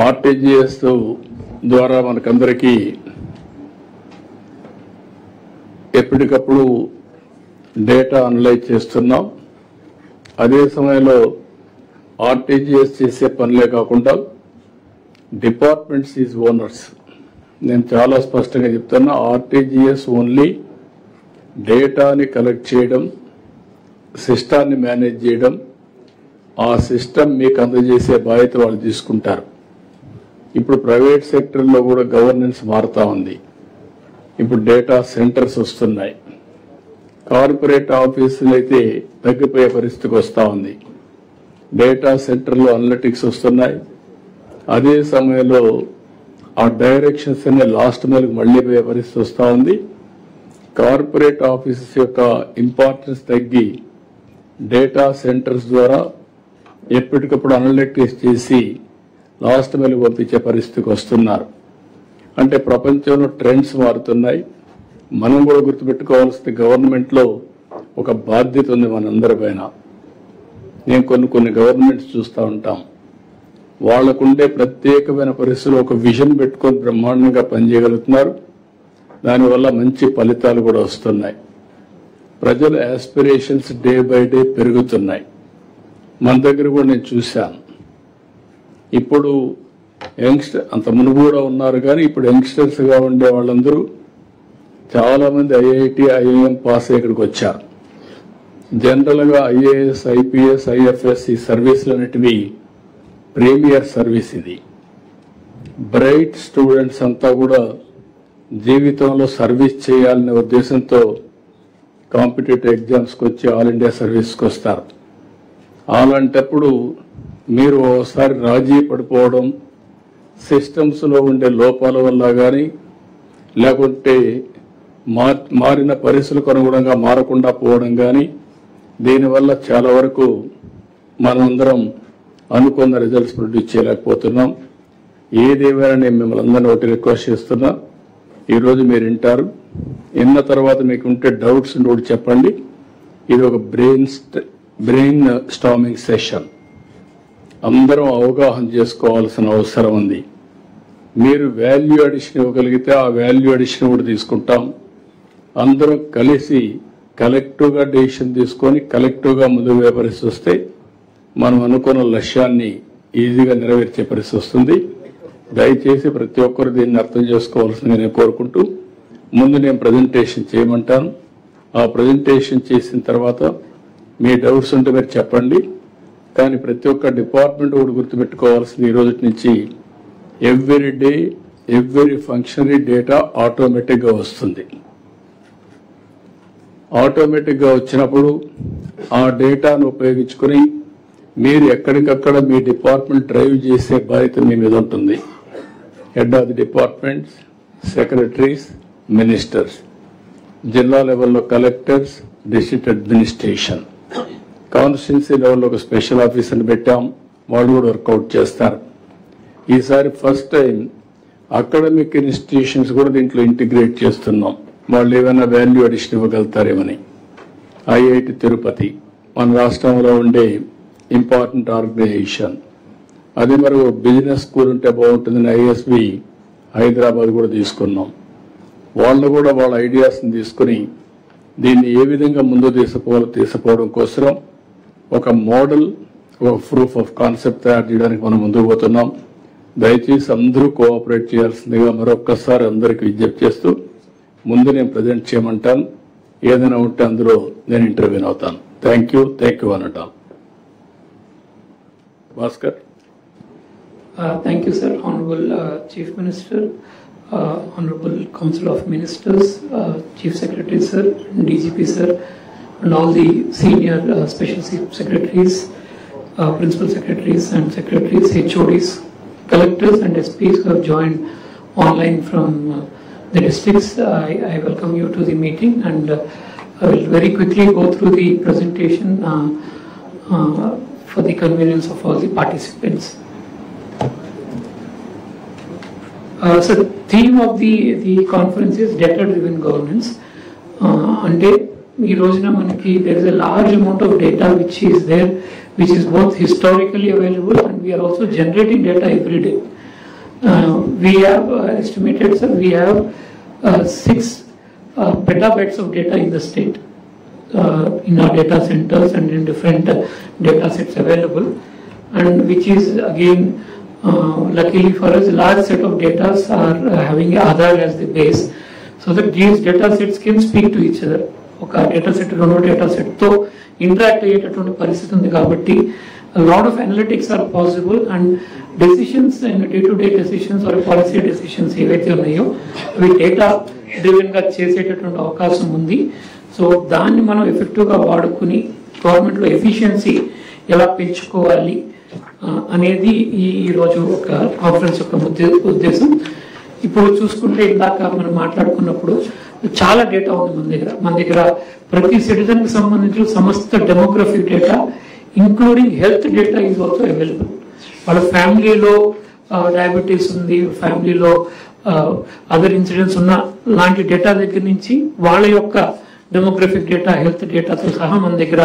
RTGS ద్వారా మనకందరికీ ఎప్పటికప్పుడు డేటా అనలైజ్ చేస్తున్నాం. అదే సమయంలో ఆర్టీజీఎస్ చేసే పనులే కాకుండా డిపార్ట్మెంట్స్ ఈజ్ ఓనర్స్. నేను చాలా స్పష్టంగా చెప్తున్నా, ఆర్టీజీఎస్ ఓన్లీ డేటాని కలెక్ట్ చేయడం, సిస్టాన్ని మేనేజ్ చేయడం, ఆ సిస్టమ్ మీకు అందజేసే బాధ్యత వాళ్ళు తీసుకుంటారు. ఇప్పుడు ప్రైవేట్ సెక్టర్లో కూడా గవర్నెన్స్ మారుతా ఉంది. ఇప్పుడు డేటా సెంటర్స్ వస్తున్నాయి. కార్పొరేట్ ఆఫీసులు అయితే తగ్గిపోయే పరిస్థితికి వస్తూ ఉంది. డేటా సెంటర్లో అనలిటిక్స్ వస్తున్నాయి. అదే సమయంలో ఆ డైరెక్షన్స్ అనే లాస్ట్ మైల్కి మళ్లీ పోయే పరిస్థితి వస్తూ ఉంది. కార్పొరేట్ ఆఫీసెస్ యొక్క ఇంపార్టెన్స్ తగ్గి డేటా సెంటర్స్ ద్వారా ఎప్పటికప్పుడు అనలిటిక్స్ చేసి లాస్ట్ మైల్కి పంపించే పరిస్థితికి వస్తున్నారు. అంటే ప్రపంచంలో ట్రెండ్స్ మారుతున్నాయి. మనం కూడా గుర్తుపెట్టుకోవాల్సిన గవర్నమెంట్లో ఒక బాధ్యత ఉంది మనందరిపైన. నేను కొన్ని గవర్నమెంట్స్ చూస్తూ ఉంటాం. వాళ్లకుండే ప్రత్యేకమైన పరిస్థితుల్లో ఒక విజన్ పెట్టుకొని బ్రహ్మాండంగా పనిచేయగలుగుతున్నారు. దానివల్ల మంచి ఫలితాలు కూడా వస్తున్నాయి. ప్రజల ఆస్పిరేషన్స్ డే బై డే పెరుగుతున్నాయి. మన దగ్గర కూడా నేను చూశాను. ఇప్పుడు అంత మునుపు కూడా ఉన్నారు, కానీ ఇప్పుడు యంగ్స్టర్స్ గా ఉండే వాళ్ళందరూ చాలా మంది ఐఐటి, ఐఐఎం పాస్ ఇక్కడికి వచ్చారు. జనరల్ గా ఐఏఎస్, ఐపీఎస్, ఐఎఫ్ఎస్ ఈ సర్వీసులు అనేటివి ప్రీమియర్ సర్వీస్. ఇది బ్రైట్ స్టూడెంట్స్ అంతా కూడా జీవితంలో సర్వీస్ చేయాలనే ఉద్దేశంతో కాంపిటేటివ్ ఎగ్జామ్స్కి వచ్చి ఆల్ ఇండియా సర్వీస్కి వస్తారు. అలాంటప్పుడు మీరు ఒకసారి రాజీ పడిపోవడం, సిస్టమ్స్లో ఉండే లోపాల వల్ల కానీ, లేకుంటే మారిన పరిస్థితులకు అనుగుణంగా మారకుండా పోవడం కానీ, దీనివల్ల చాలా వరకు మనమందరం అనుకున్న రిజల్ట్స్ ప్రొడ్యూస్ చేయలేకపోతున్నాం. ఏదేమైనా నేను మిమ్మల్ని అందరినీ ఒకటి రిక్వెస్ట్ చేస్తున్నా, ఈరోజు మీరు వింటారు. విన్న తర్వాత మీకు ఉంటే డౌట్స్ ఒకటి చెప్పండి. ఇది ఒక బ్రెయిన్ స్టార్మింగ్ సెషన్. అందరం అవగాహన చేసుకోవాల్సిన అవసరం ఉంది. మీరు వాల్యూ అడిషన్ ఇవ్వగలిగితే ఆ వాల్యూ అడిషన్ కూడా తీసుకుంటాం. అందరం కలిసి కలెక్టివ్గా డెసిషన్ తీసుకొని కలెక్టివ్గా ముందుకు పోయే పరిస్థితి వస్తే మనం అనుకున్న లక్ష్యాన్ని ఈజీగా నెరవేర్చే పరిస్థితి వస్తుంది. దయచేసి ప్రతి ఒక్కరు దీన్ని అర్థం చేసుకోవాల్సిందిగా నేను కోరుకుంటూ, ముందు నేను ప్రజెంటేషన్ చేయమంటాను. ఆ ప్రజెంటేషన్ చేసిన తర్వాత మీ డౌట్స్ ఉంటే మీరు చెప్పండి. కానీ ప్రతి ఒక్క డిపార్ట్మెంట్ కూడా గుర్తుపెట్టుకోవాల్సింది, ఈ రోజు నుంచి every day every functionary data ఆటోమేటిక్గా వస్తుంది. ఆటోమేటిక్గా వచ్చినప్పుడు ఆ డేటాను ఉపయోగించుకుని మీరు ఎక్కడికక్కడ మీ డిపార్ట్మెంట్ డ్రైవ్ చేసే బాధ్యత మీ మీద ఉంటుంది. Head of the departments, secretaries, ministers, జిల్లా లెవెల్లో కలెక్టర్స్, డిస్ట్రిక్ట్ అడ్మినిస్ట్రేషన్, కాన్స్టిట్యున్సీ లెవెల్లో ఒక స్పెషల్ ఆఫీసర్ని పెట్టాం. వాళ్ళు కూడా వర్కౌట్ చేస్తారు. ఈసారి ఫస్ట్ టైం అకాడమిక్ ఇన్స్టిట్యూషన్స్ కూడా దీంట్లో ఇంటిగ్రేట్ చేస్తున్నాం. వాళ్ళు ఏమైనా వాల్యూ అడిషన్ ఇవ్వగలుగుతారేమని. ఐఐటి తిరుపతి మన రాష్ట్రంలో ఉండే ఇంపార్టెంట్ ఆర్గనైజేషన్. అదే మరి బిజినెస్ స్కూల్ ఉంటే బాగుంటుందని ఐఎస్బి హైదరాబాద్ కూడా తీసుకున్నాం. వాళ్ళు కూడా వాళ్ళ ఐడియాస్ని తీసుకుని దీన్ని ఏ విధంగా ముందు తీసుకుపోవడం కోసం ఒక మోడల్, ఒక ప్రూఫ్ ఆఫ్ కాన్సెప్ట్ తయారు చేయడానికి మనం ముందుకు పోతున్నాం. దయచేసి అందరూ కోఆపరేట్ చేయాల్సిందిగా మరొక్కసారి అందరికీ విజ్ఞప్తి చేస్తూ, ముందు నేను ప్రజెంట్ చేయమంటాను. ఏదైనా ఉంటే అందులో నేను ఇంటర్వ్యూన్ అవుతాను. థ్యాంక్ యూ అనటాను. Bhaskar. Thank you, sir. Honorable Chief Minister, Honorable Council of Ministers, Chief Secretary, sir, DGP, sir, and all the senior special secretaries, principal secretaries and secretaries, HODs, collectors and SPs who have joined online from the districts. I welcome you to the meeting, and I will very quickly go through the presentation for the convenience of all the participants. So the theme of the conference is data-driven governance. Ante ee rojuna manaki there is a large amount of data which is there, which is both historically available, and we are also generating data every day. We have estimated, sir, we have 6 petabytes of data in the state, in our data centers and in different data sets available, and which is again luckily for us, large set of data are having Aadhaar as the base, so that these data sets can speak to each other. ఒక data set రెండో data సెట్తో interact అయ్యేటటువంటి పరిస్థితి ఉంది కాబట్టి lot of analytics are possible and decisions and day to day decisions or policy decisions ఏవైతే ఉన్నాయో అవి డేటా డ్రివెన్గా చేసేటటువంటి అవకాశం ఉంది. సో దాన్ని మనం ఎఫెక్టివ్గా వాడుకుని గవర్నమెంట్లో ఎఫిషియన్సీ ఎలా పెంచుకోవాలి అనేది ఈరోజు ఒక కాన్ఫరెన్స్ యొక్క ఉద్దేశం. ఇప్పుడు చూసుకుంటే ఇందాక మనం మాట్లాడుకున్నప్పుడు చాలా డేటా ఉంది మన దగ్గర ప్రతి సిటిజన్ కి సంబంధించిన సమస్త demographic data including health data is also available. వాళ్ళ ఫ్యామిలీలో డయాబెటీస్ ఉంది, ఫ్యామిలీలో అదర్ ఇన్సిడెంట్స్ ఉన్న లాంటి డేటా దగ్గర నుంచి వాళ్ళ యొక్క డెమోగ్రఫిక్ డేటా హెల్త్ డేటాతో సహా మన దగ్గర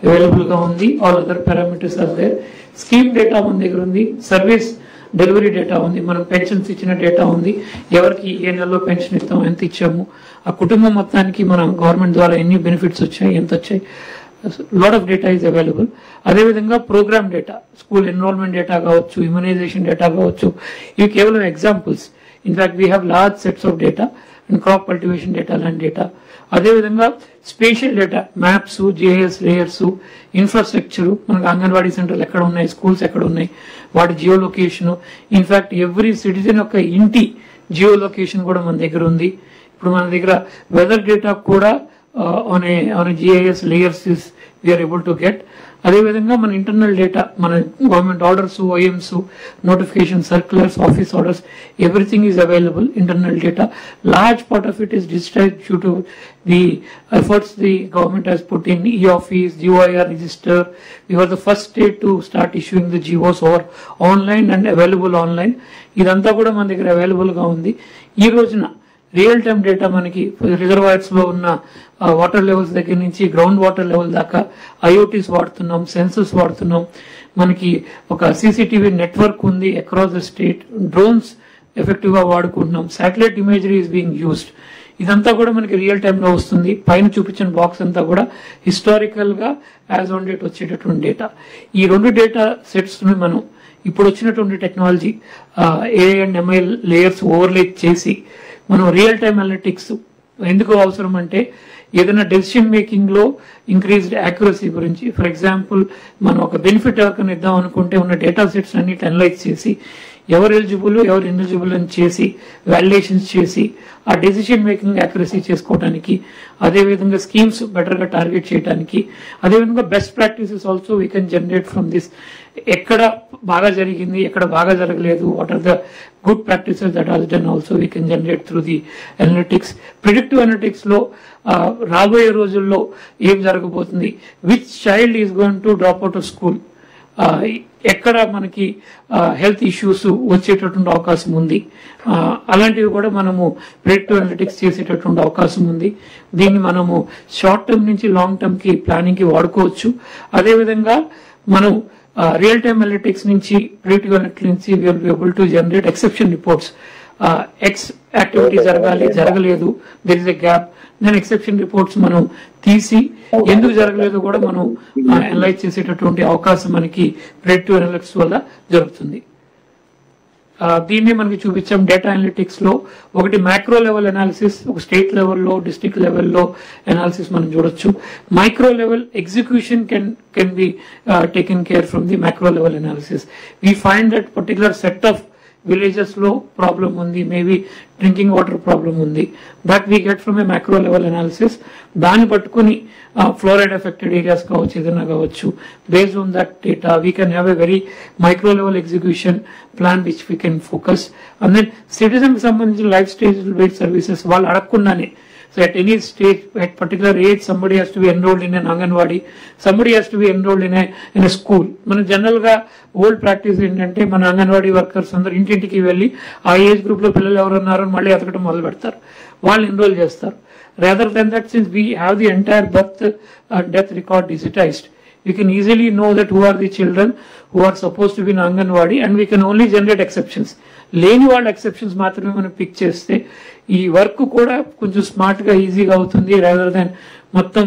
అవైలబుల్ గా ఉంది. All other parameters are there. Scheme data మన దగ్గర ఉంది, సర్వీస్ డెలివరీ డేటా ఉంది, మనం పెన్షన్స్ ఇచ్చిన డేటా ఉంది, ఎవరికి ఏ నెలలో పెన్షన్ ఇస్తాం, ఎంత ఇచ్చాము, ఆ కుటుంబం మొత్తానికి మనం గవర్నమెంట్ ద్వారా ఎన్ని బెనిఫిట్స్ వచ్చాయి, ఎంత వచ్చాయి, lot of data is available. అదేవిధంగా programme data, school enrolment data కావచ్చు, ఇమ్యునైజేషన్ డేటా కావచ్చు, ఇవి కేవలం examples. In fact we have large sets of data and crop cultivation data లాంటి డేటా. అదేవిధంగా spatial data, maps, GIS layers, infrastructure, మనకు అంగన్వాడీ సెంటర్లు ఎక్కడ ఉన్నాయి, స్కూల్స్ ఎక్కడ ఉన్నాయి, వాటి geo location. In fact every citizen యొక్క ఇంటి జియో లొకేషన్ కూడా మన దగ్గర ఉంది. ఇప్పుడు మన దగ్గర వెదర్ డేటా కూడా on GIS layers we are able to get. అదేవిధంగా మన ఇంటర్నల్ డేటా, మన government orders, OMs, notification, circulars, office orders, everything is available. Internal data, large part of it is digitized due to the efforts the government has put in e-office, GOIR register. We were the first state to start issuing the GOs over online and available online. ఇదంతా కూడా మన దగ్గర available గా ఉంది. ఈ రోజున real time data మనకి reservoirs లో ఉన్న వాటర్ లెవెల్స్ దగ్గర నుంచి గ్రౌండ్ వాటర్ లెవెల్ దాకా ఐఓటీస్ వాడుతున్నాం, సెన్సర్స్ వాడుతున్నాం, మనకి ఒక సీసీటీవీ నెట్వర్క్ ఉంది across the state, drones effective గా వాడుకుంటున్నాం, satellite imagery is being used. ఇదంతా కూడా మనకి రియల్ టైమ్ లో వస్తుంది. పైన చూపించిన బాక్స్ అంతా కూడా హిస్టారికల్ గా యాజ్ ఆన్ డేట్ వచ్చేటటువంటి డేటా. ఈ రెండు డేటా సెట్స్ ని మనం ఇప్పుడు వచ్చినటువంటి technology AI and MI layers overlay చేసి మనం రియల్ టైమ్ అనలిటిక్స్ ఎందుకు అవసరం అంటే ఏదైనా డెసిషన్ మేకింగ్ లో ఇంక్రీజ్డ్ యాక్యురసీ గురించి, ఫర్ ఎగ్జాంపుల్ మనం ఒక బెనిఫిట్ ఎవరికైనా ఇద్దాం అనుకుంటే ఉన్న డేటా సెట్స్ అన్నిటి అనలైజ్ చేసి ఎవరు ఎలిజిబుల్ ఎవరు ఇన్ఎలిజిబుల్ అని చేసి వాలిడేషన్స్ చేసి ఆ డెసిషన్ మేకింగ్ యాక్యురసీ చేసుకోవడానికి, అదేవిధంగా స్కీమ్స్ బెటర్ గా టార్గెట్ చేయడానికి, అదేవిధంగా best practices also we can generate from this. ఎక్కడ బాగా జరిగింది, ఎక్కడ బాగా జరగలేదు, what are the good practices that has done also we can generate through the analytics. Predictive analytics లో రాబోయే రోజుల్లో ఏం జరగబోతుంది, which child is going to drop out of school, ఎక్కడ మనకి హెల్త్ ఇష్యూస్ వచ్చేటటువంటి అవకాశం ఉంది, అలాంటివి కూడా మనము ప్రిడిక్టివ్ అనలిటిక్స్ చేసేటటువంటి అవకాశం ఉంది. దీన్ని మనము షార్ట్ టర్మ్ నుంచి లాంగ్ టర్మ్ కి ప్లానింగ్ కి వాడుకోవచ్చు. అదేవిధంగా మనం రియల్ టైమ్ అనలిటిక్స్ నుంచి ప్రిడిక్టివ్ అనలిటిక్స్ నుంచి will be able to generate exception reports. X activity జరగాలి, జరగలేదు, there is a gap, then exception reports మనం తీసి ఎందుకు జరగలేదు కూడా మనం అనలైజ్ చేసేటటువంటి అవకాశం మనకి ప్రిడిక్టివ్ అనలిటిక్స్ వల్ల జరుగుతుంది. దీన్ని మనకి చూపించాం డేటా అనలిటిక్స్ లో. ఒకటి మైక్రో లెవెల్ అనాలిసిస్, ఒక స్టేట్ లెవెల్లో, డిస్ట్రిక్ట్ లెవెల్లో అనాలిసిస్ మనం చూడొచ్చు. Micro level execution can be taken care from the micro level analysis. We find that particular set of villages లో ప్రాబ్లం ఉంది, మేబీ డ్రింకింగ్ వాటర్ ప్రాబ్లం ఉంది, that we get from A micro level analysis. దాన్ని పట్టుకుని fluoride affected areas కావచ్చు, ఏదైనా కావచ్చు, based on that data we can have a very micro level execution plan which we can focus. And then citizen కి సంబంధించిన life stage based services వాళ్ళు అడగకుండానే, so at any stage, at particular age, somebody has to be enrolled in an Anganwadi, somebody has to be enrolled in a school. మన general గా old practice ఏంటంటే మన anganwadi workers అందరూ ఇంటింటికి వెళ్ళి ఆ ఏజ్ గ్రూప్ లో పిల్లలు ఎవరు ఉన్నారో మళ్ళీ ఎతకడం మొదలు పెడతారు, వాళ్ళు ఎన్రోల్ చేస్తారు. Rather than that, since we have the entire birth and death record digitized, we can easily know that who are the children who are supposed to be in Anganwadi, and we can only generate exceptions. లేని వాళ్ళ exceptions మాత్రమే మనం pick చేస్తే ఈ work కూడా కొంచెం smart గా ఈజీగా అవుతుంది, రాదర్ దాన్ మొత్తం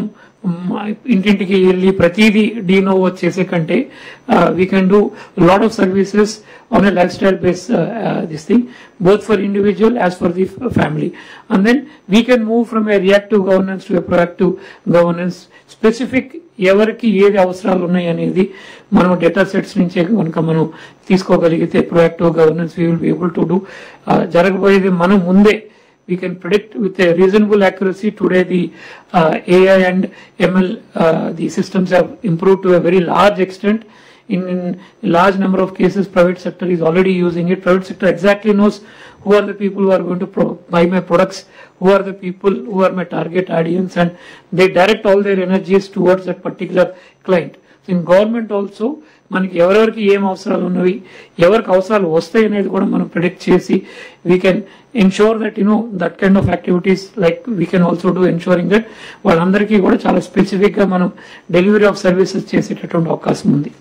ఇంటింటికి వెళ్ళి ప్రతిదీ డీనోవో చేసే కంటే we can do lot of services on a life style base this thing both for individual as for the family, and then we can move from a reactive governance to a proactive governance. Specific ఎవరికి ఏది అవసరాలు ఉన్నాయి అనేది మనం data sets నుంచే కనుక మనం తీసుకోగలిగితే proactive governance we will be able to do. జరగబోయేది మనం ముందే we can predict with a reasonable accuracy. Today the AI and ML the systems have improved to a very large extent. In large number of cases, private sector is already using it. Private sector exactly knows who are the people who are going to buy my products, who are the people who are my target audience, and they direct all their energies towards that particular client. So in government also, మనకి ఎవరెవరికి ఏం అవసరాలు ఉన్నవి, ఎవరికి అవసరాలు వస్తాయి అనేది కూడా మనం ప్రిడిక్ట్ చేసి we can ensure that that kind of activities like we can also do ensuring that వాళ్ళందరికీ కూడా చాలా స్పెసిఫిక్ గా మనం డెలివరీ ఆఫ్ సర్వీసెస్ చేసేటటువంటి అవకాశం ఉంది.